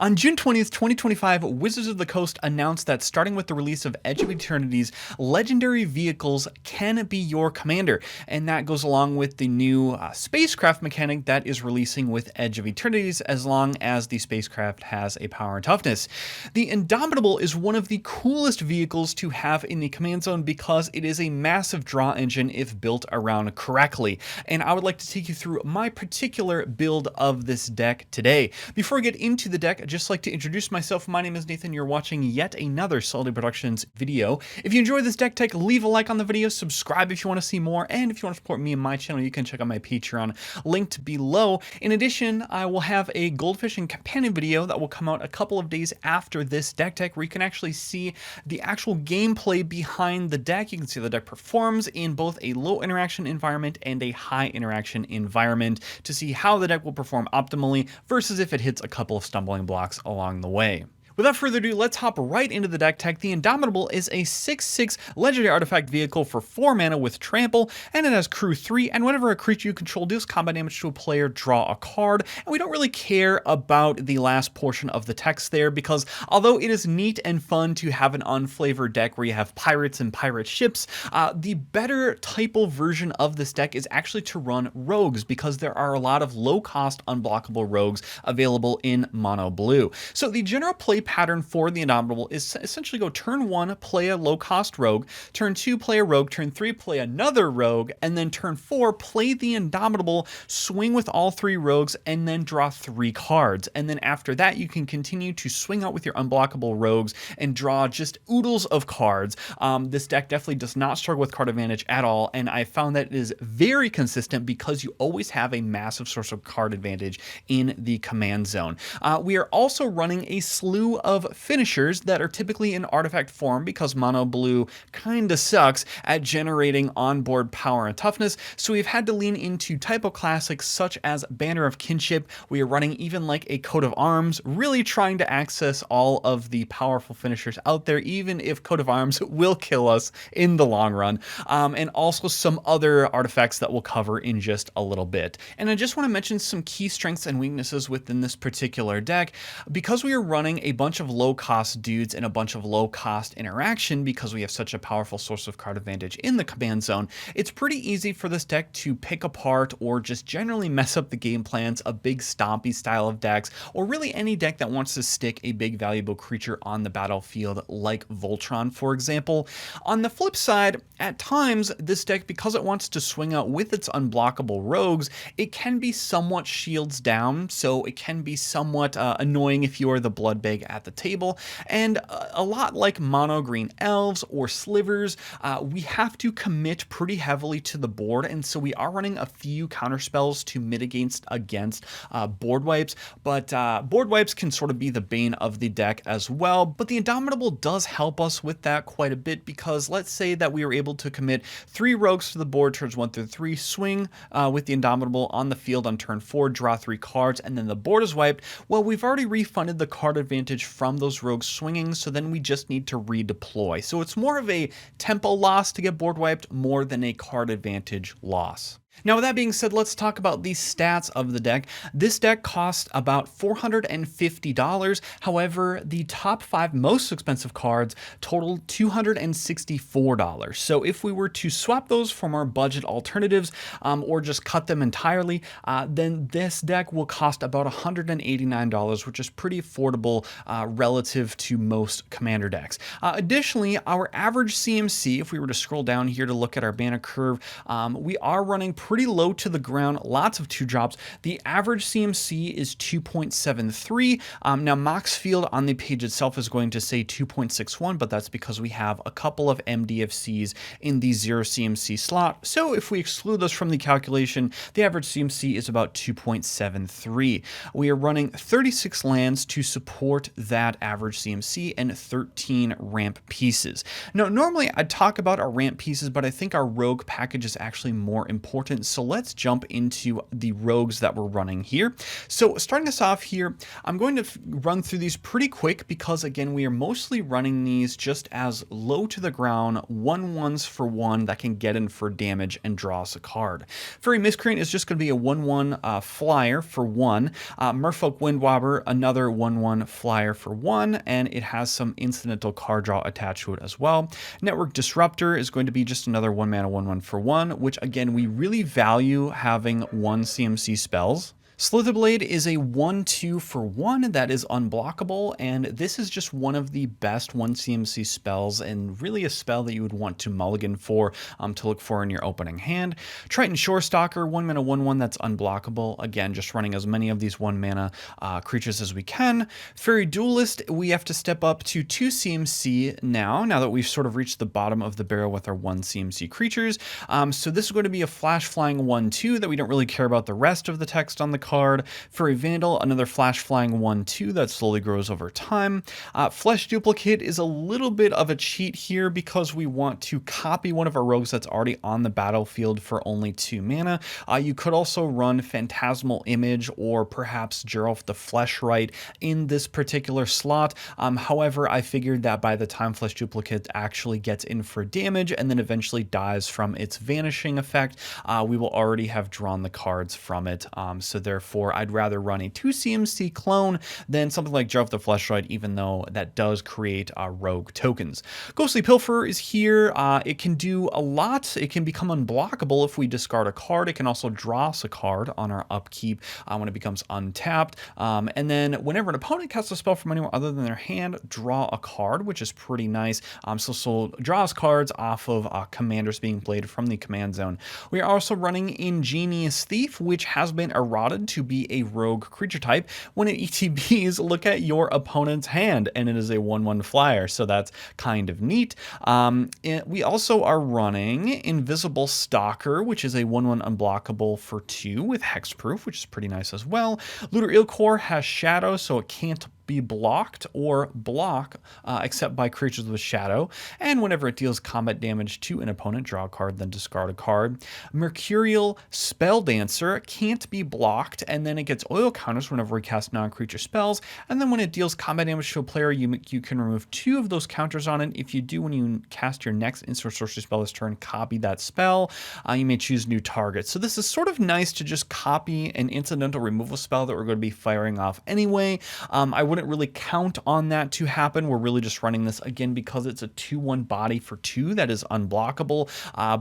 On June 20th, 2025, Wizards of the Coast announced that starting with the release of Edge of Eternity's legendary vehicles can be your commander, and that goes along with the new spacecraft mechanic that is releasing with Edge of Eternities as long as the spacecraft has a power and toughness. The Indomitable is one of the coolest vehicles to have in the command zone because it is a massive draw engine if built around correctly, and I would like to take you through my particular build of this deck today. Before I get into the deck, I'd just like to introduce myself. My name is Nathan. You're watching yet another Solid Productions video. If you enjoy this deck tech, leave a like on the video, subscribe if you want to see more, and if you want to support me and my channel, you can check out my Patreon linked below. In addition, I will have a Goldfish and Companion video that will come out a couple of days after this deck tech, where you can actually see the actual gameplay behind the deck. You can see the deck performs in both a low interaction environment and a high interaction environment to see how the deck will perform optimally versus if it hits a couple of stumbling blocks along the way. Without further ado, let's hop right into the deck tech. The Indomitable is a 6/6 legendary artifact vehicle for 4 mana with trample, and it has crew 3, and whenever a creature you control deals combat damage to a player, draw a card. And we don't really care about the last portion of the text there, because although it is neat and fun to have an unflavored deck where you have pirates and pirate ships, the better typal version of this deck is actually to run rogues, because there are a lot of low-cost unblockable rogues available in mono blue. So the general play pattern for the Indomitable is essentially go turn 1, play a low-cost rogue, turn 2, play a rogue, turn 3, play another rogue, and then turn 4, play the Indomitable, swing with all 3 rogues, and then draw 3 cards. And then after that, you can continue to swing out with your unblockable rogues and draw just oodles of cards. This deck definitely does not struggle with card advantage at all, and I found that it is very consistent because you always have a massive source of card advantage in the command zone. We are also running a slew of finishers that are typically in artifact form because mono blue kinda sucks at generating onboard power and toughness, so we've had to lean into typo classics such as Banner of Kinship. We are running even like a coat of arms, really trying to access all of the powerful finishers out there, even if coat of arms will kill us in the long run, and also some other artifacts that we'll cover in just a little bit. And I just want to mention some key strengths and weaknesses within this particular deck. Because we are running a bunch of low-cost dudes and a bunch of low-cost interaction, because we have such a powerful source of card advantage in the command zone, it's pretty easy for this deck to pick apart or just generally mess up the game plans of big stompy style of decks, or really any deck that wants to stick a big valuable creature on the battlefield like Voltron, for example. On the flip side, at times, this deck, because it wants to swing out with its unblockable rogues, it can be somewhat shields down, so it can be somewhat annoying if you are the blood bag at the table. And a lot like mono green elves or slivers, we have to commit pretty heavily to the board, and so we are running a few counter spells to mitigate against board wipes, but board wipes can sort of be the bane of the deck as well. But the Indomitable does help us with that quite a bit, because let's say that we are able to commit 3 rogues to the board turns 1 through 3, swing with the Indomitable on the field on turn 4, draw 3 cards, and then the board is wiped. Well, we've already refunded the card advantage from those rogues swinging, so then we just need to redeploy. So it's more of a tempo loss to get board wiped more than a card advantage loss. Now, with that being said, let's talk about the stats of the deck. This deck costs about $450. However, the top 5 most expensive cards total $264. So if we were to swap those from our budget alternatives, or just cut them entirely, then this deck will cost about $189, which is pretty affordable relative to most commander decks. Additionally, our average CMC, if we were to scroll down here to look at our mana curve, we are running pretty low to the ground, lots of 2-drops. The average CMC is 2.73. Now, Moxfield on the page itself is going to say 2.61, but that's because we have a couple of MDFCs in the 0 CMC slot. So if we exclude those from the calculation, the average CMC is about 2.73. We are running 36 lands to support that average CMC and 13 ramp pieces. Now, normally I'd talk about our ramp pieces, but I think our rogue package is actually more important important. So let's jump into the rogues that we're running here. So starting us off here, I'm going to run through these pretty quick because again, we are mostly running these just as low to the ground 1/1s for 1 that can get in for damage and draw us a card. Furry Miscreant is just going to be a 1/1 flyer for 1. Merfolk Windwobber, another 1/1 flyer for 1, and it has some incidental card draw attached to it as well. Network Disruptor is going to be just another 1-mana 1/1 for 1, which again, we really value having 1 CMC spells. Slitherblade is a 1/2 for 1 that is unblockable, and this is just one of the best 1 CMC spells, and really a spell that you would want to mulligan for to look for in your opening hand. Triton Shorestalker, 1-mana 1/1 that's unblockable. Again, just running as many of these 1-mana creatures as we can. Fairy Duelist, we have to step up to 2 CMC now that we've sort of reached the bottom of the barrel with our 1 CMC creatures. So this is going to be a flash flying 1/2 that we don't really care about the rest of the text on the card. Furry Vandal, another flash flying 1/2 that slowly grows over time. Flesh Duplicate is a little bit of a cheat here because we want to copy one of our rogues that's already on the battlefield for only 2 mana. You could also run Phantasmal Image or perhaps Geralf the Fleshright in this particular slot. However, I figured that by the time Flesh Duplicate actually gets in for damage and then eventually dies from its vanishing effect, we will already have drawn the cards from it. So therefore, I'd rather run a 2 CMC clone than something like Geralf the Fleshright, even though that does create rogue tokens. Ghostly Pilferer is here. It can do a lot. It can become unblockable if we discard a card. It can also draw us a card on our upkeep when it becomes untapped. And then whenever an opponent casts a spell from anywhere other than their hand, draw a card, which is pretty nice. So draws cards off of commanders being played from the command zone. We are also running Ingenious Thief, which has been eroded to be a rogue creature type. When it ETBs, look at your opponent's hand, and it is a 1/1 flyer, so that's kind of neat. We also are running Invisible Stalker, which is a 1/1 unblockable for 2 with hexproof, which is pretty nice as well. Looter Ilkor has Shadow, so it can't be blocked or block except by creatures with shadow, and whenever it deals combat damage to an opponent, draw a card, then discard a card. Mercurial Spelldancer can't be blocked, and then it gets oil counters whenever we cast non-creature spells, and then when it deals combat damage to a player, you can remove 2 of those counters on it. If you do, when you cast your next instant sorcery spell this turn, copy that spell. You may choose new targets. So this is sort of nice to just copy an incidental removal spell that we're going to be firing off anyway. I wouldn't really count on that to happen. We're really just running this again because it's a 2/1 body for 2 that is unblockable,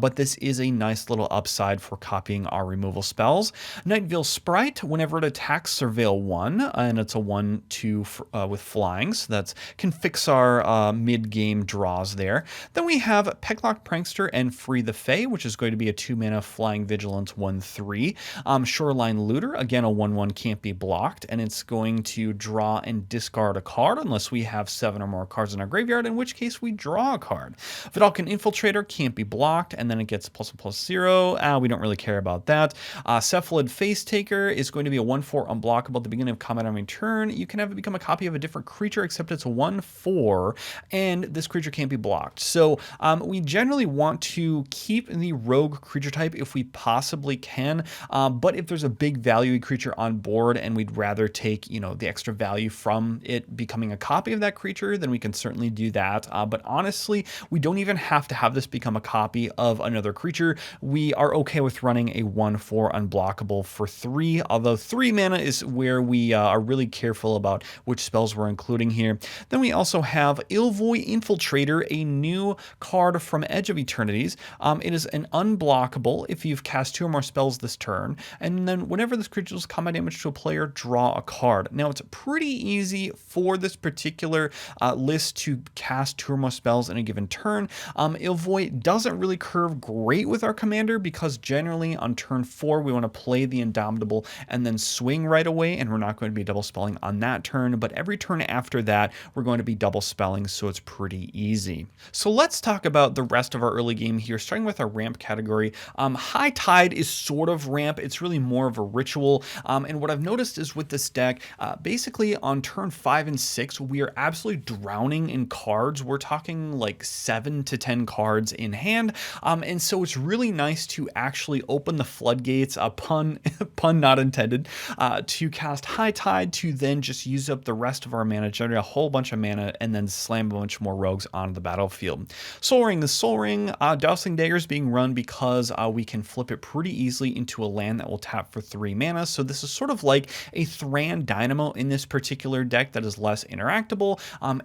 but this is a nice little upside for copying our removal spells. Nightveil Sprite, whenever it attacks, surveil 1, and it's a 1/2 with flying, so that can fix our mid-game draws there. Then we have Pecklock Prankster and Free the Fae, which is going to be a 2-mana flying vigilance 1/3. Shoreline Looter, again a 1/1 can't be blocked, and it's going to draw and discard a card unless we have 7 or more cards in our graveyard, in which case we draw a card. Vidalcan Infiltrator can't be blocked, and then it gets +1/+0. We don't really care about that. Cephalid Face Taker is going to be a 1/4 unblockable at the beginning of combat on return. You can have it become a copy of a different creature, except it's a 1/4, and this creature can't be blocked. So we generally want to keep the rogue creature type if we possibly can, but if there's a big value creature on board and we'd rather take, the extra value from it becoming a copy of that creature, then we can certainly do that. But honestly, we don't even have to have this become a copy of another creature. We are okay with running a 1/4 unblockable for 3, although 3 mana is where we are really careful about which spells we're including here. Then we also have Ilvoy Infiltrator, a new card from Edge of Eternities. It is an unblockable if you've cast 2 or more spells this turn, and then whenever this creature does combat damage to a player, draw a card. Now, it's pretty easy for this particular list to cast 2 or more spells in a given turn. Ilvoy doesn't really curve great with our commander because generally on turn 4 we want to play the Indomitable and then swing right away, and we're not going to be double spelling on that turn, but every turn after that we're going to be double spelling, so it's pretty easy. So let's talk about the rest of our early game here, starting with our ramp category. High Tide is sort of ramp. It's really more of a ritual, and what I've noticed is with this deck, basically on turn 5 and 6, we are absolutely drowning in cards. We're talking like 7 to 10 cards in hand. And so it's really nice to actually open the floodgates, pun not intended, to cast High Tide, to then just use up the rest of our mana, generate a whole bunch of mana, and then slam a bunch more rogues onto the battlefield. Soul Ring is Soul Ring. Dousing Dagger is being run because we can flip it pretty easily into a land that will tap for 3 mana. So this is sort of like a Thran Dynamo in this particular deck that is less interactable,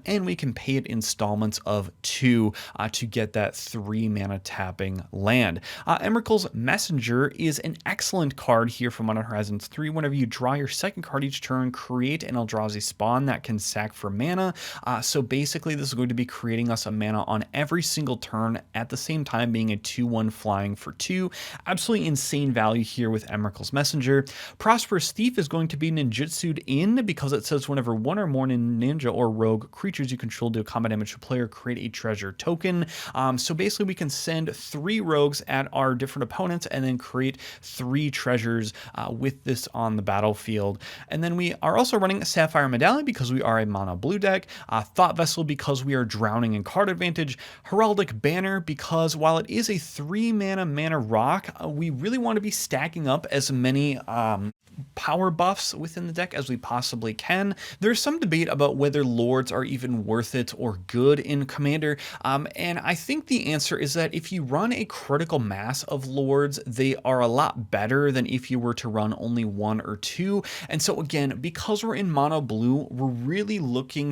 and we can pay it installments of 2 to get that 3 mana tapping land. Emrakul's Messenger is an excellent card here from Modern Horizons 3. Whenever you draw your second card each turn, create an Eldrazi spawn that can sack for mana. So basically this is going to be creating us a mana on every single turn, at the same time being a 2/1 flying for 2. Absolutely insane value here with Emrakul's Messenger. Prosperous Thief is going to be ninjutsu'd in because it says whenever one or more ninja or rogue creatures you control do combat damage to a player, create a treasure token. So basically we can send 3 rogues at our different opponents and then create 3 treasures with this on the battlefield. And then we are also running Sapphire Medallion because we are a mono blue deck, Thought Vessel because we are drowning in card advantage, Heraldic Banner because while it is a 3 mana rock, we really want to be stacking up as many power buffs within the deck as we possibly can. There's some debate about whether Lords are even worth it or good in Commander, and I think the answer is that if you run a critical mass of Lords, they are a lot better than if you were to run only 1 or 2. And so again, because we're in mono blue, we're really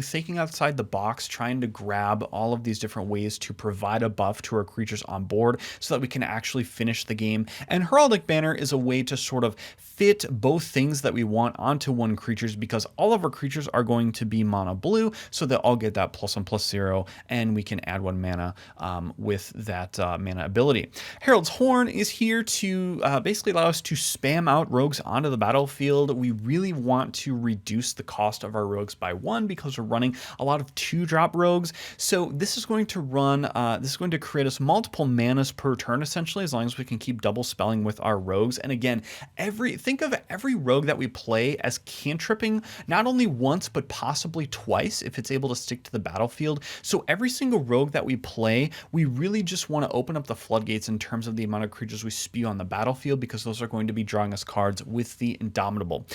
thinking outside the box, trying to grab all of these different ways to provide a buff to our creatures on board so that we can actually finish the game. And Heraldic Banner is a way to sort of fit both things that we want onto one creatures, because all of our creatures are going to be mono blue, so they'll all get that +1/+0, and we can add 1 mana with that mana ability. Herald's Horn is here to basically allow us to spam out rogues onto the battlefield. We really want to reduce the cost of our rogues by 1 because we're running a lot of 2-drop rogues. So this is going to create us multiple manas per turn, essentially, as long as we can keep double spelling with our rogues. And again, think of every rogue that we play as cantripping not only once but possibly twice if it's able to stick to the battlefield. So every single rogue that we play, we really just want to open up the floodgates in terms of the amount of creatures we spew on the battlefield, because those are going to be drawing us cards with the Indomitable.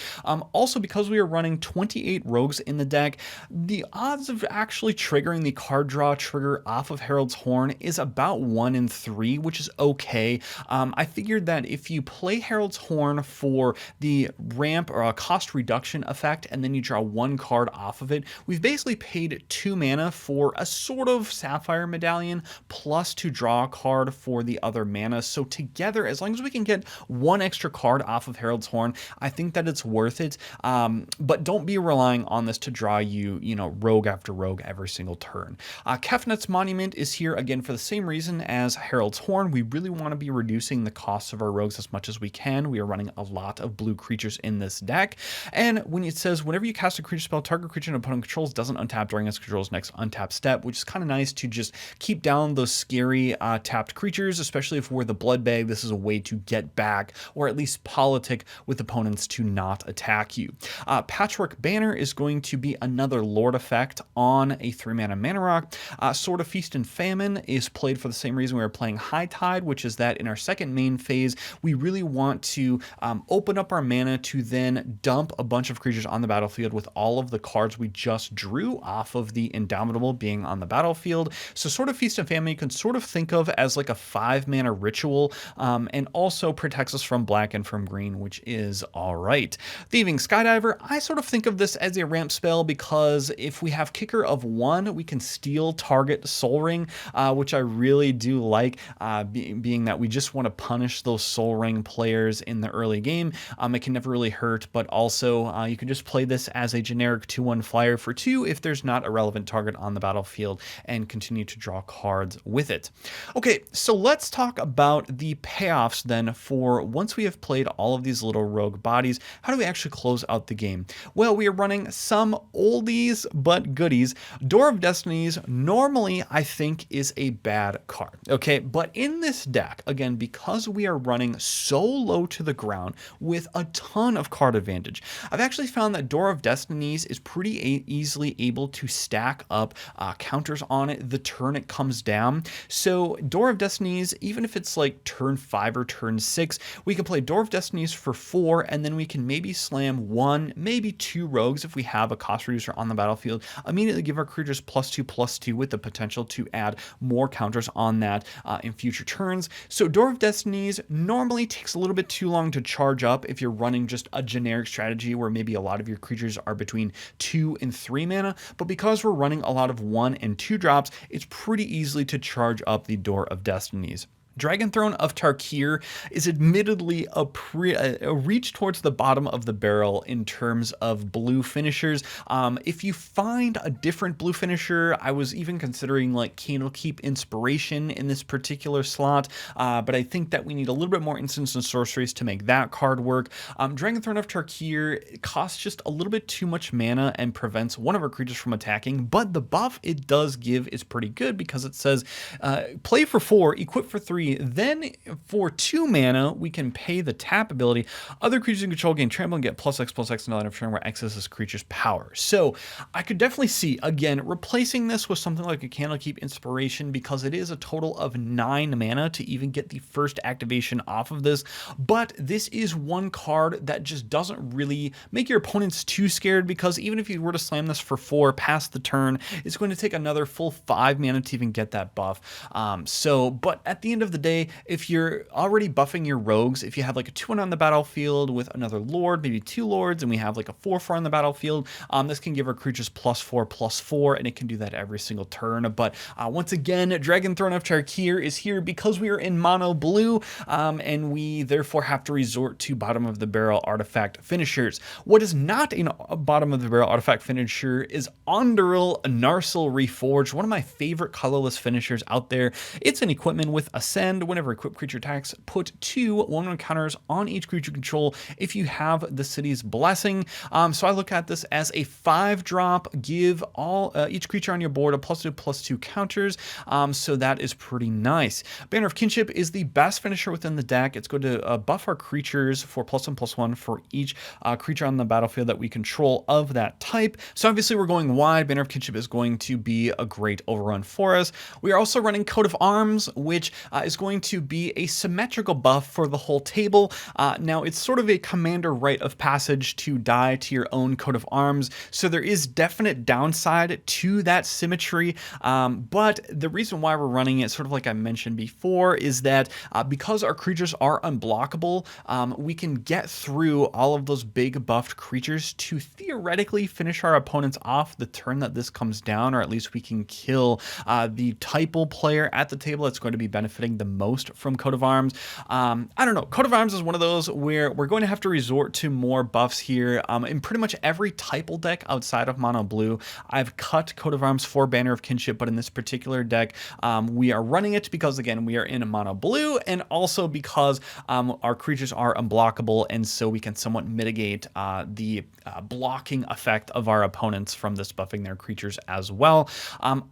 Also, because we are running 28 rogues in the deck, the odds of actually triggering the card draw trigger off of Herald's Horn is about 1 in 3, which is okay. I figured that if you play Herald's Horn for the ramp or a cost reduction effect, and then you draw 1 card off of it, we've basically paid 2 mana for a sort of Sapphire Medallion, plus to draw a card for the other mana. So together, as long as we can get 1 extra card off of Herald's Horn, I think that it's worth it. But don't be relying on this to draw you rogue after rogue every single turn. Kefnet's Monument is here again for the same reason as Herald's Horn. We really want to be reducing the costs of our rogues as much as we can. We are running a lot of blue creatures in this deck, and when it says whenever you cast a creature spell, target creature an opponent controls doesn't untap during its control's next untap step, which is kind of nice to just keep down those scary tapped creatures, especially if we're the blood bag. This is a way to get back, or at least politic with opponents to not attack you. Patchwork Banner is going to be another Lord effect on a 3 mana rock. Sword of Feast and Famine is played for the same reason we are playing High Tide, which is that in our second main phase, we really want to open up our mana to then dump a bunch of creatures on the battlefield with all of the cards we just drew off of the Indomitable being on the battlefield. So Sword of Feast and Famine you can sort of think of as like a 5 mana ritual, and also protects us from black and from green, which is all right. Thieving Skydiver, I sort of think of this as a ramp spell because if we have kicker of 1, we can steal target Soul Ring, which I really do like, being that we just want to punish those Soul Ring players in the early game. It can never really hurt, but also you can just play this as a generic 2/1 flyer for 2 if there's not a relevant target on the battlefield, and continue to draw cards with it. Okay, so let's talk about the payoffs then for once we have played all of these little rogue bodies. How do we actually close out the game? Well, we are running some oldies but goodies. Door of Destinies normally I think is a bad card, okay? But in this deck, again, because we are running so low to the ground with a ton of card advantage. I've actually found that Door of Destinies is pretty easily able to stack up counters on it the turn it comes down. So Door of Destinies, even if it's like turn 5 or turn 6, we can play Door of Destinies for 4, and then we can maybe slam 1, maybe 2 rogues if we have a cost reducer on the battlefield, immediately give our creatures +2/+2 with the potential to add more counters on that in future turns. So Door of Destinies normally takes a little bit too long to charge up if you're running just a generic strategy where maybe a lot of your creatures are between 2 and 3 mana, but because we're running a lot of 1 and 2 drops, it's pretty easily to charge up the Door of Destinies. Dragon Throne of Tarkir is admittedly a reach towards the bottom of the barrel in terms of blue finishers. If you find a different blue finisher, I was even considering like Candlekeep Inspiration in this particular slot, but I think that we need a little bit more instants and sorceries to make that card work. Dragon Throne of Tarkir costs just a little bit too much mana and prevents one of our creatures from attacking, but the buff it does give is pretty good because it says play for 4, equip for 3, then for 2 mana, we can pay the tap ability. Other creatures in control gain trample and get +X/+X until end of turn where X is this creature's power. So I could definitely see, again, replacing this with something like a Candlekeep Inspiration because it is a total of 9 mana to even get the first activation off of this. But this is one card that just doesn't really make your opponents too scared because even if you were to slam this for 4 past the turn, it's going to take another full 5 mana to even get that buff. But at the end of the day, if you're already buffing your rogues, if you have like a 2/1 on the battlefield with another lord, maybe 2 lords, and we have like a 4/4 on the battlefield, this can give our creatures +4/+4, and it can do that every single turn. But once again, Dragon Throne of Tarkir is here because we are in mono blue, and we therefore have to resort to bottom of the barrel artifact finishers. What is not a bottom of the barrel artifact finisher is Onderil Narsil Reforged, one of my favorite colorless finishers out there. It's an equipment with Ascend. Whenever equipped creature attacks, put 2 1/1 counters on each creature control if you have the city's blessing. So I look at this as a 5-drop, give each creature on your board a +2/+2 counters. So that is pretty nice. Banner of Kinship is the best finisher within the deck. It's going to buff our creatures for +1/+1 for each creature on the battlefield that we control of that type. So obviously we're going wide. Banner of Kinship is going to be a great overrun for us. We are also running Coat of Arms, which is going to be a symmetrical buff for the whole table. Now, it's sort of a commander rite of passage to die to your own coat of arms, so there is definite downside to that symmetry, but the reason why we're running it, sort of like I mentioned before, is that because our creatures are unblockable, we can get through all of those big buffed creatures to theoretically finish our opponents off the turn that this comes down, or at least we can kill the typal player at the table that's going to be benefiting the most from Coat of Arms. I don't know. Coat of Arms is one of those where we're going to have to resort to more buffs here. In pretty much every typal deck outside of mono blue, I've cut Coat of Arms for Banner of Kinship, but in this particular deck, we are running it because, again, we are in a mono blue, and also because our creatures are unblockable, and so we can somewhat mitigate the blocking effect of our opponents from this buffing their creatures as well.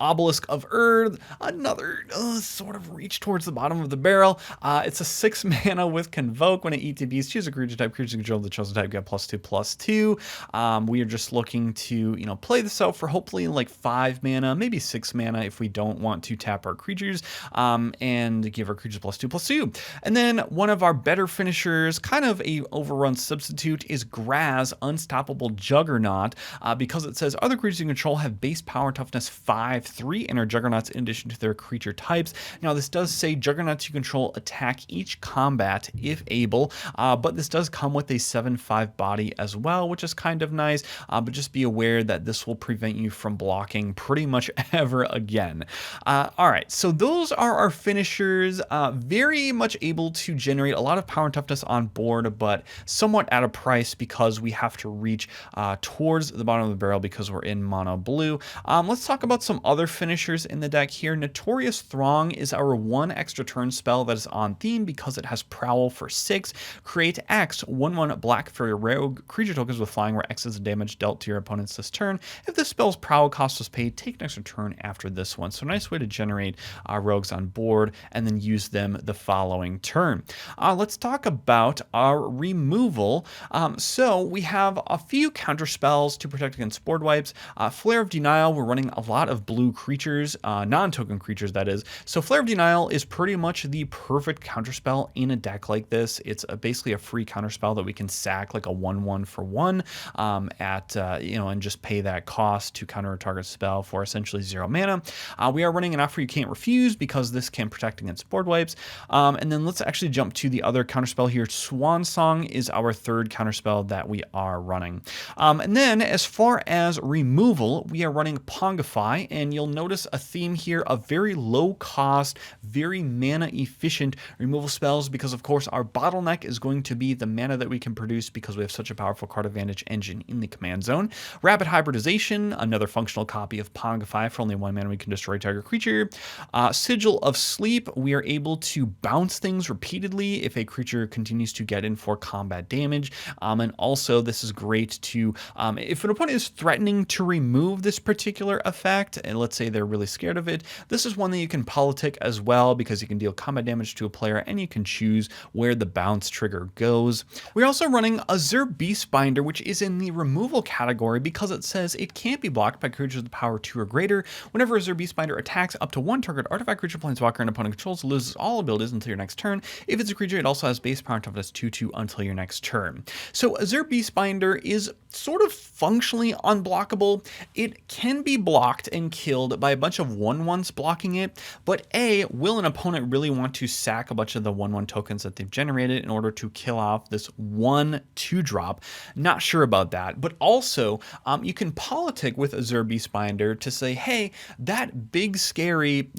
Obelisk of Earth, another sort of reach towards the bottom of the barrel. It's a 6 mana with Convoke. When it ETBs, choose a creature type. Creatures control the chosen type get +2/+2. We are just looking to, play this out for hopefully like 5 mana, maybe 6 mana if we don't want to tap our creatures, and give our creatures +2/+2. And then one of our better finishers, kind of a overrun substitute, is Graz Unstoppable Juggernaut, because it says other creatures you control have base power toughness 5/3 and are juggernauts in addition to their creature types. Now this does say juggernauts you control attack each combat if able, but this does come with a 7/5 body as well, which is kind of nice, but just be aware that this will prevent you from blocking pretty much ever again. All right, so those are our finishers, very much able to generate a lot of power and toughness on board, but somewhat at a price because we have to reach towards the bottom of the barrel because we're in mono blue. Let's talk about some other finishers in the deck here. Notorious Throng is our 1 extra extra turn spell that is on theme because it has Prowl for 6. Create X, 1/1 black for your rogue creature tokens with flying, where X is the damage dealt to your opponents this turn. If this spell's Prowl cost was paid, take an extra turn after this one. So a nice way to generate rogues on board and then use them the following turn. Let's talk about our removal. So we have a few counter spells to protect against board wipes. Flare of Denial, we're running a lot of blue creatures, non-token creatures that is. So Flare of Denial is pretty much the perfect counterspell in a deck like this. It's basically a free counterspell that we can sack like a 1/1 for 1 and just pay that cost to counter a target spell for essentially 0 mana. We are running an Offer You Can't Refuse because this can protect against board wipes. And then let's actually jump to the other counterspell here. Swan Song is our third counterspell that we are running. And then as far as removal, we are running Pongify, and you'll notice a theme here of very low cost, very mana efficient removal spells, because of course our bottleneck is going to be the mana that we can produce because we have such a powerful card advantage engine in the command zone. Rapid Hybridization, another functional copy of Pongify. For only 1 mana we can destroy target creature. Sigil of Sleep, we are able to bounce things repeatedly if a creature continues to get in for combat damage. And also this is great to, if an opponent is threatening to remove this particular effect, and let's say they're really scared of it, this is one that you can politic as well, because you can deal combat damage to a player and you can choose where the bounce trigger goes. We're also running Azure Beastbinder, which is in the removal category because it says it can't be blocked by creatures with power 2 or greater. Whenever Azure Beastbinder attacks up to 1 target artifact, creature, planeswalker, and opponent controls, loses all abilities until your next turn. If it's a creature, it also has base power and toughness 2/2 until your next turn. So Azure Beastbinder is sort of functionally unblockable. It can be blocked and killed by a bunch of 1/1s blocking it, but will an opponent really want to sack a bunch of the 1/1 tokens that they've generated in order to kill off this 1/2 drop? Not sure about that. But also, you can politic with Azure Beastbinder to say, hey, that big scary,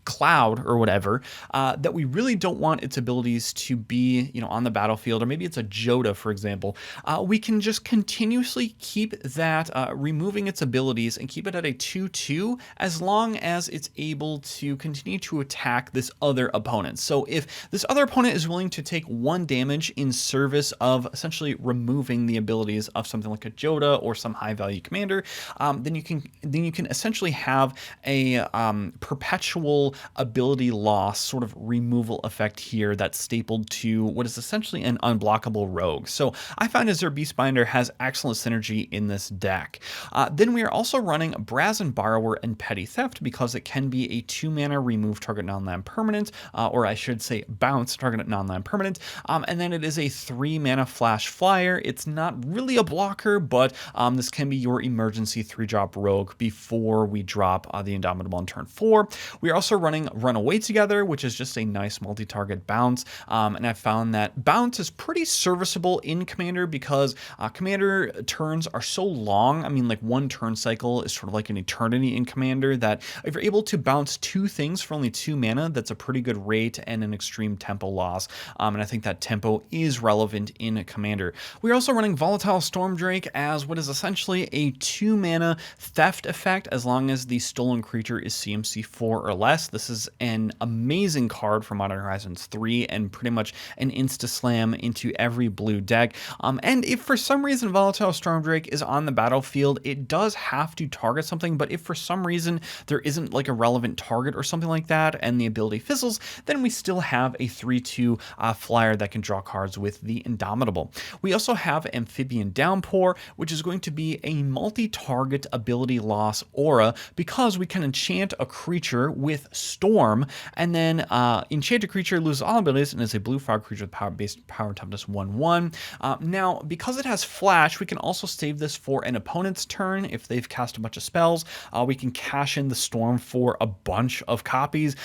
cloud or whatever, that we really don't want its abilities to be, on the battlefield, or maybe it's a Joda, for example, we can just continuously keep that, removing its abilities and keep it at a 2/2 as long as it's able to continue to attack this other opponent. So if this other opponent is willing to take 1 damage in service of essentially removing the abilities of something like a Joda or some high value commander, then you can essentially have a perpetual ability loss sort of removal effect here that's stapled to what is essentially an unblockable rogue. So I find Azure Beastbinder has excellent synergy in this deck. Then we are also running Brazen Borrower and Petty Theft because it can be a 2 mana remove target non-land permanent, or I should say bounce target non-land permanent. And then it is a 3 mana flash flyer. It's not really a blocker, but this can be your emergency 3-drop rogue before we drop the Indomitable on turn 4. We are also running Runaway Together, which is just a nice multi-target bounce. And I found that bounce is pretty serviceable in Commander because Commander turns are so long. I mean, like 1 turn cycle is sort of like an eternity in Commander, that if you're able to bounce 2 things for only 2 mana, that's a pretty good rate and an extreme tempo loss. And I think that tempo is relevant in Commander. We're also running Volatile Stormdrake as what is essentially a 2 mana theft effect as long as the stolen creature is CMC 4 or less. This is an amazing card for Modern Horizons 3 and pretty much an insta-slam into every blue deck. And if for some reason Volatile Stormdrake is on the battlefield, it does have to target something, but if for some reason there isn't like a relevant target or something like that and the ability fizzles, then we still have a 3/2 flyer that can draw cards with the Indomitable. We also have Amphibian Downpour, which is going to be a multi-target ability loss aura because we can enchant a creature with Storm, and then enchant a creature, loses all abilities, and is a blue fire creature with base power toughness 1/1. Now, because it has flash, we can also save this for an opponent's turn. If they've cast a bunch of spells, we can cash in the Storm for a bunch of copies,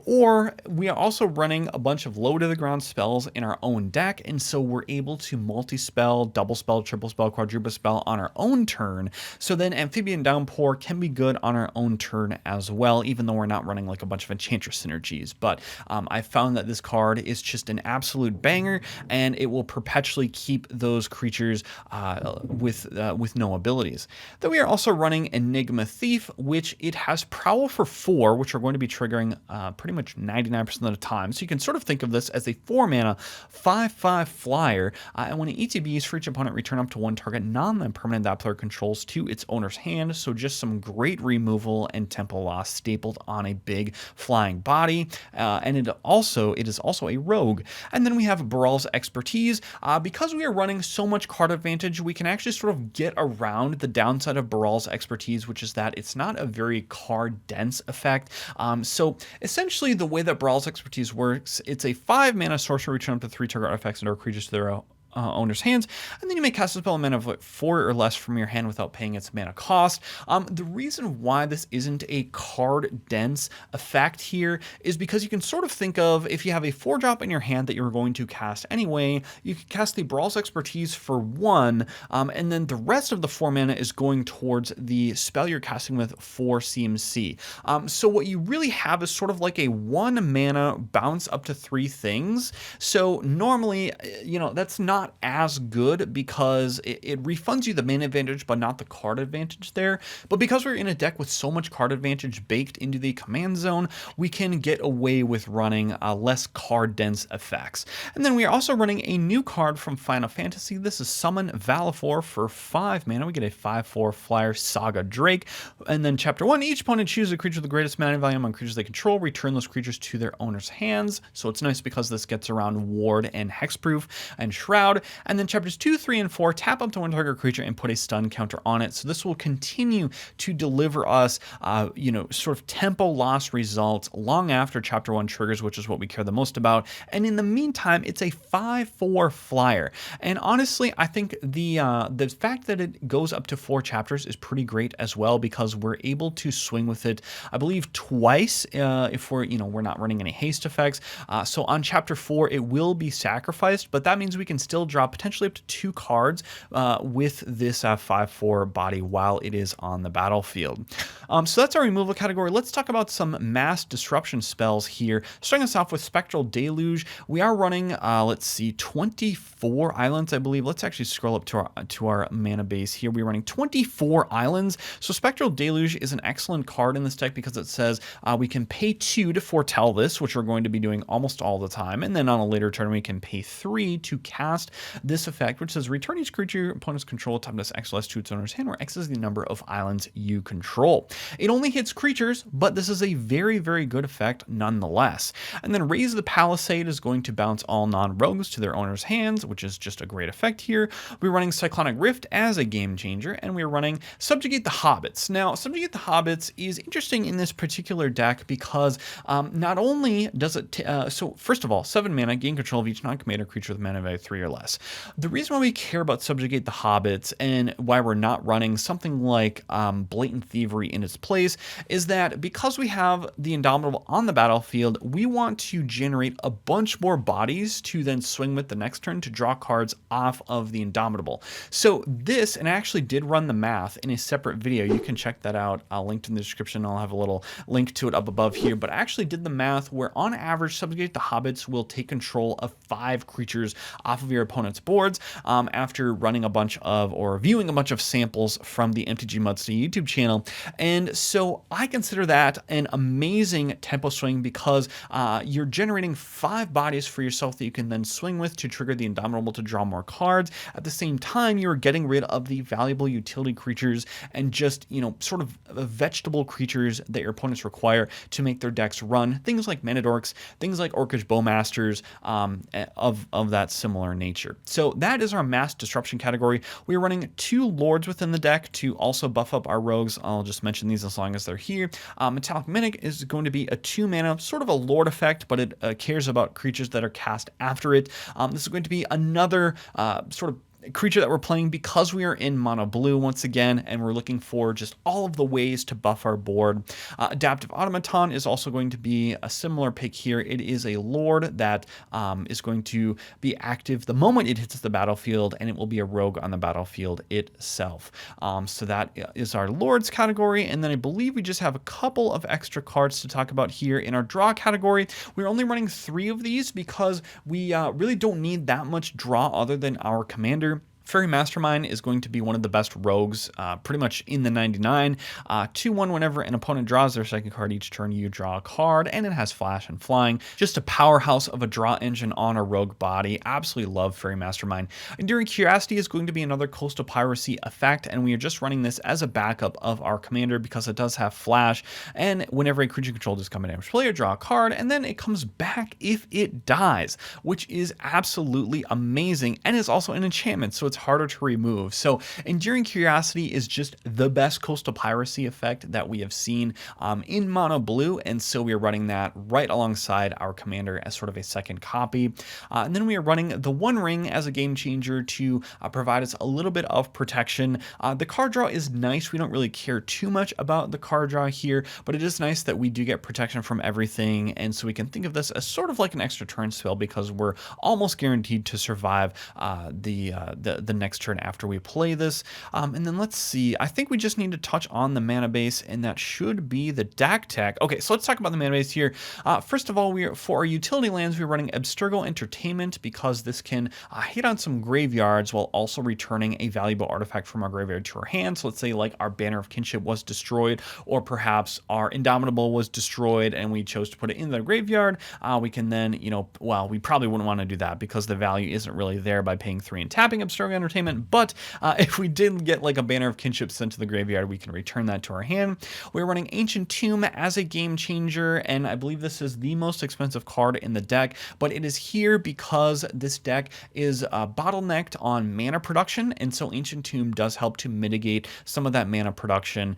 or we are also running a bunch of low to the ground spells in our own deck, and so we're able to multi-spell, double spell, triple spell, quadruple spell on our own turn. So then Amphibian Downpour can be good on our own turn as well, even though we're not running like a bunch of Enchantress synergies. But I found that this card is just an absolute banger, and it will perpetually keep those creatures with no abilities. Then we are also running Enigma Thief, which it has Prowl for 4, which are going to be triggering pretty much 99% of the time. So you can sort of think of this as a 4-mana 5/5 flyer, and when it ETBs, for each opponent, return up to one target non-land permanent that player controls to its owner's hand. So just some great removal and tempo loss stapled on a big flying body, and it is also a rogue. And then we have Baral's Expertise. Because we are running so much card advantage, we can actually sort of get around the downside of Baral's Expertise, which is that it's not a very card dense effect. So essentially the way that Baral's Expertise works, it's a 5-mana sorcery, return up to 3 target artifacts and or creatures to their owner's hands, and then you may cast a spell a mana of 4 or less from your hand without paying its mana cost. The reason why this isn't a card dense effect here is because you can sort of think of, if you have a 4-drop in your hand that you're going to cast anyway, you can cast the Baral's Expertise for 1, and then the rest of the 4 mana is going towards the spell you're casting with 4 CMC. So what you really have is sort of like a 1 mana bounce up to 3 things. So normally, that's not as good because it refunds you the main advantage but not the card advantage there. But because we're in a deck with so much card advantage baked into the command zone, we can get away with running less card dense effects. And then we are also running a new card from Final Fantasy. This is Summon Valifor for 5 mana. We get a 5/4 flyer Saga Drake. And then chapter 1, each opponent chooses a creature with the greatest mana value among creatures they control. Return those creatures to their owner's hands. So it's nice because this gets around Ward and Hexproof and Shroud. And then chapters 2, 3, and 4 tap up to one target creature and put a stun counter on it. So this will continue to deliver us, sort of tempo loss results long after chapter 1 triggers, which is what we care the most about. And in the meantime, it's a 5/4 flyer. And honestly, I think the fact that it goes up to 4 chapters is pretty great as well, because we're able to swing with it, I believe, twice if we're not running any haste effects. So on chapter 4, it will be sacrificed, but that means we can still draw potentially up to 2 cards with this 5/4 body while it is on the battlefield. So that's our removal category. Let's talk about some mass disruption spells here. Starting us off with Spectral Deluge. We are running, 24 islands, I believe. Let's actually scroll up to our mana base here. We're running 24 islands. So Spectral Deluge is an excellent card in this deck because it says we can pay 2 to foretell this, which we're going to be doing almost all the time. And then on a later turn, we can pay 3 to cast this effect, which says return each creature your opponent's control toughness X less to its owner's hand, where X is the number of islands you control. It only hits creatures, but this is a very, very good effect nonetheless. And then Raise the Palisade is going to bounce all non-rogues to their owner's hands, which is just a great effect here. We're running Cyclonic Rift as a game changer, and we're running Subjugate the Hobbits. Now, Subjugate the Hobbits is interesting in this particular deck because not only does it, so first of all, 7 mana, gain control of each non-commander creature with mana value 3 or less. The reason why we care about Subjugate the Hobbits and why we're not running something like Blatant Thievery in its place is that because we have the Indomitable on the battlefield, we want to generate a bunch more bodies to then swing with the next turn to draw cards off of the Indomitable. So this, and I actually did run the math in a separate video. You can check that out. I'll link in the description. I'll have a little link to it up above here. But I actually did the math where on average, Subjugate the Hobbits will take control of 5 creatures off of your opponent's boards after running a bunch of, or viewing a bunch of samples from the MTG Mudsley YouTube channel. And so I consider that an amazing tempo swing because you're generating 5 bodies for yourself that you can then swing with to trigger the Indomitable to draw more cards. At the same time, you're getting rid of the valuable utility creatures and just, sort of vegetable creatures that your opponents require to make their decks run. Things like Mana Dorks, things like Orcish Bowmasters of that similar nature. So that is our mass disruption category. We are running 2 Lords within the deck to also buff up our rogues. I'll just mention these as long as they're here. Metallic Mimic is going to be a 2 mana, sort of a Lord effect, but it cares about creatures that are cast after it. This is going to be another sort of creature that we're playing because we are in mono blue once again, and we're looking for just all of the ways to buff our board. Adaptive Automaton is also going to be a similar pick here. It is a lord that is going to be active the moment it hits the battlefield, and it will be a rogue on the battlefield itself. So that is our lords category, and then I believe we just have a couple of extra cards to talk about here in our draw category. We're only running 3 of these because we really don't need that much draw other than our commander. Fairy Mastermind is going to be one of the best rogues pretty much in the 99. 2/1 whenever an opponent draws their second card each turn, you draw a card, and it has flash and flying. Just a powerhouse of a draw engine on a rogue body. Absolutely love Fairy Mastermind. Enduring Curiosity is going to be another Coastal Piracy effect, and we are just running this as a backup of our commander because it does have flash, and whenever a creature controlled is coming damage player, draw a card, and then it comes back if it dies, which is absolutely amazing, and is also an enchantment, so it's harder to remove. So Enduring Curiosity is just the best Coastal Piracy effect that we have seen in mono blue, and so we are running that right alongside our commander as sort of a second copy. And then we are running the One Ring as a game changer to provide us a little bit of protection. The card draw is nice. We don't really care too much about the card draw here, but it is nice that we do get protection from everything, and so we can think of this as sort of like an extra turn spell because we're almost guaranteed to survive the next turn after we play this. And then let's see, I think we just need to touch on the mana base, and that should be the deck tech. Okay, so let's talk about the mana base here. First of all, for our utility lands, we're running Abstergo Entertainment because this can hit on some graveyards while also returning a valuable artifact from our graveyard to our hand. So let's say like our Banner of Kinship was destroyed, or perhaps our Indomitable was destroyed and we chose to put it in the graveyard. We can then, well, we probably wouldn't want to do that because the value isn't really there by paying 3 and tapping Abstergo Entertainment. But if we did get like a Banner of Kinship sent to the graveyard, we can return that to our hand. We're running Ancient Tomb as a game changer, and I believe this is the most expensive card in the deck, but it is here because this deck is bottlenecked on mana production, and so Ancient Tomb does help to mitigate some of that mana production,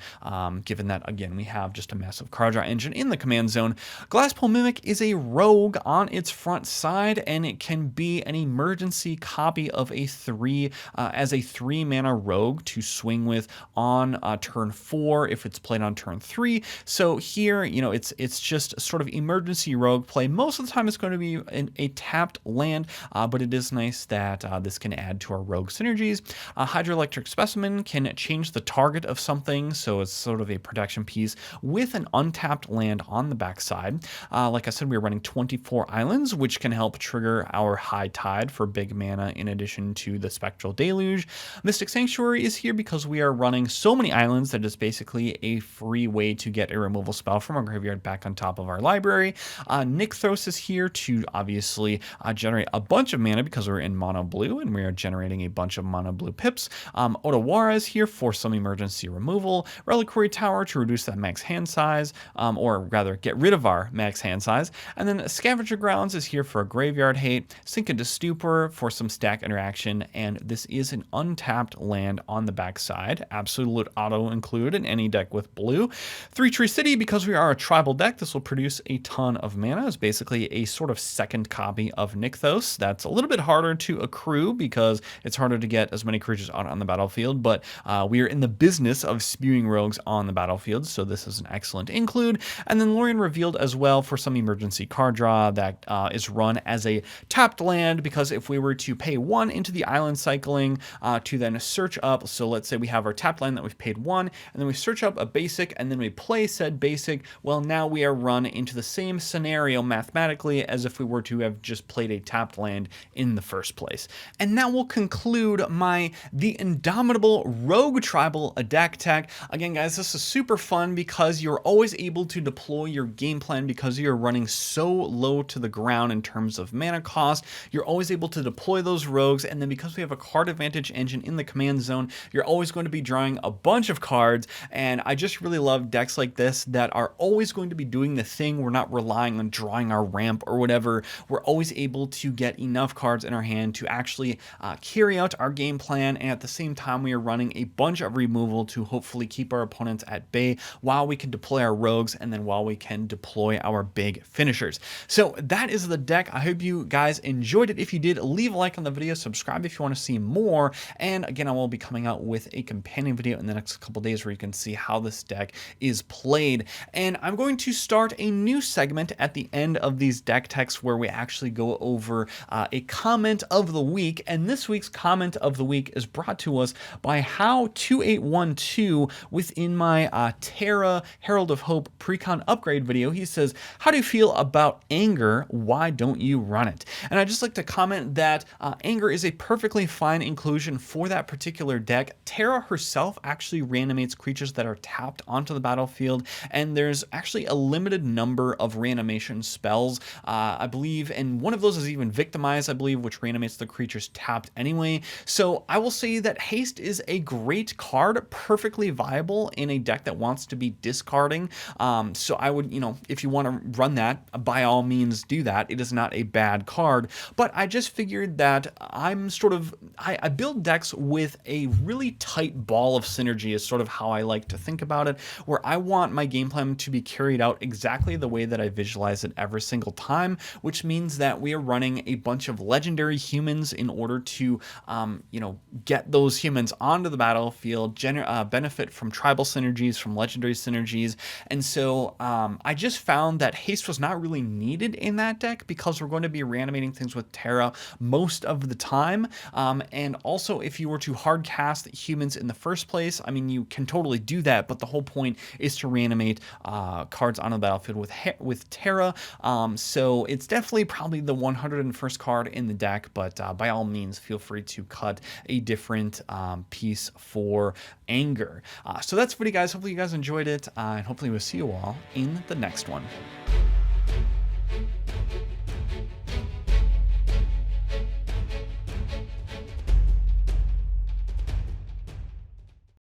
given that, again, we have just a massive card draw engine in the command zone. Glasspool Mimic is a rogue on its front side, and it can be an emergency copy of a 3 as a 3 mana rogue to swing with on turn 4 if it's played on turn 3. So here, it's just sort of emergency rogue play. Most of the time it's going to be a tapped land, but it is nice that this can add to our rogue synergies. Hydroelectric Specimen can change the target of something, so it's sort of a protection piece with an untapped land on the backside. Like I said, we're running 24 islands, which can help trigger our High Tide for big mana in addition to the Spectral Deluge. Mystic Sanctuary is here because we are running so many islands that it's basically a free way to get a removal spell from our graveyard back on top of our library. Nykthos is here to obviously generate a bunch of mana because we're in mono blue and we are generating a bunch of mono blue pips. Otawara is here for some emergency removal. Reliquary Tower to reduce that max hand size, or rather get rid of our max hand size. And then Scavenger Grounds is here for a graveyard hate. Sink into Stupor for some stack interaction, and this is an untapped land on the backside. Absolute auto include in any deck with blue. 3 Tree City, because we are a tribal deck, this will produce a ton of mana. It's basically a sort of second copy of Nykthos. That's a little bit harder to accrue because it's harder to get as many creatures out on the battlefield, but we are in the business of spewing rogues on the battlefield, so this is an excellent include. And then Lorien Revealed as well for some emergency card draw that is run as a tapped land, because if we were to pay 1 into the island cycling to then search up, so let's say we have our tapped land that we've paid 1, and then we search up a basic, and then we play said basic, well, now we are run into the same scenario mathematically as if we were to have just played a tapped land in the first place. And that will conclude the Indomitable Rogue Tribal deck tech. Again, guys, this is super fun because you're always able to deploy your game plan because you're running so low to the ground in terms of mana cost. You're always able to deploy those rogues, and then because we have a card advantage engine in the command zone, you're always going to be drawing a bunch of cards. And I just really love decks like this that are always going to be doing the thing. We're not relying on drawing our ramp or whatever. We're always able to get enough cards in our hand to actually carry out our game plan, and at the same time we are running a bunch of removal to hopefully keep our opponents at bay while we can deploy our rogues, and then while we can deploy our big finishers. So that is the deck. I hope you guys enjoyed it. If you did, leave a like on the video, subscribe if you want to see see more. And again, I will be coming out with a companion video in the next couple days where you can see how this deck is played. And I'm going to start a new segment at the end of these deck texts where we actually go over a comment of the week. And this week's comment of the week is brought to us by How2812 within my Terra Herald of Hope Precon upgrade video. He says, how do you feel about anger? Why don't you run it? And I'd just like to comment that anger is a perfectly fine inclusion for that particular deck. Terra herself actually reanimates creatures that are tapped onto the battlefield, and there's actually a limited number of reanimation spells, I believe, and one of those is even Victimize, I believe, which reanimates the creatures tapped anyway. So I will say that Haste is a great card, perfectly viable in a deck that wants to be discarding. So I would, if you want to run that, by all means do that. It is not a bad card, but I just figured that I'm I build decks with a really tight ball of synergy is sort of how I like to think about it, where I want my game plan to be carried out exactly the way that I visualize it every single time, which means that we are running a bunch of legendary humans in order to, get those humans onto the battlefield, benefit from tribal synergies, from legendary synergies. And so I just found that haste was not really needed in that deck because we're going to be reanimating things with Terra most of the time. And also, if you were to hard cast humans in the first place, I mean, you can totally do that, but the whole point is to reanimate cards on the battlefield with Terra. So it's definitely probably the 101st card in the deck, but by all means, feel free to cut a different piece for anger. So that's pretty, guys. Hopefully you guys enjoyed it, and hopefully we'll see you all in the next one.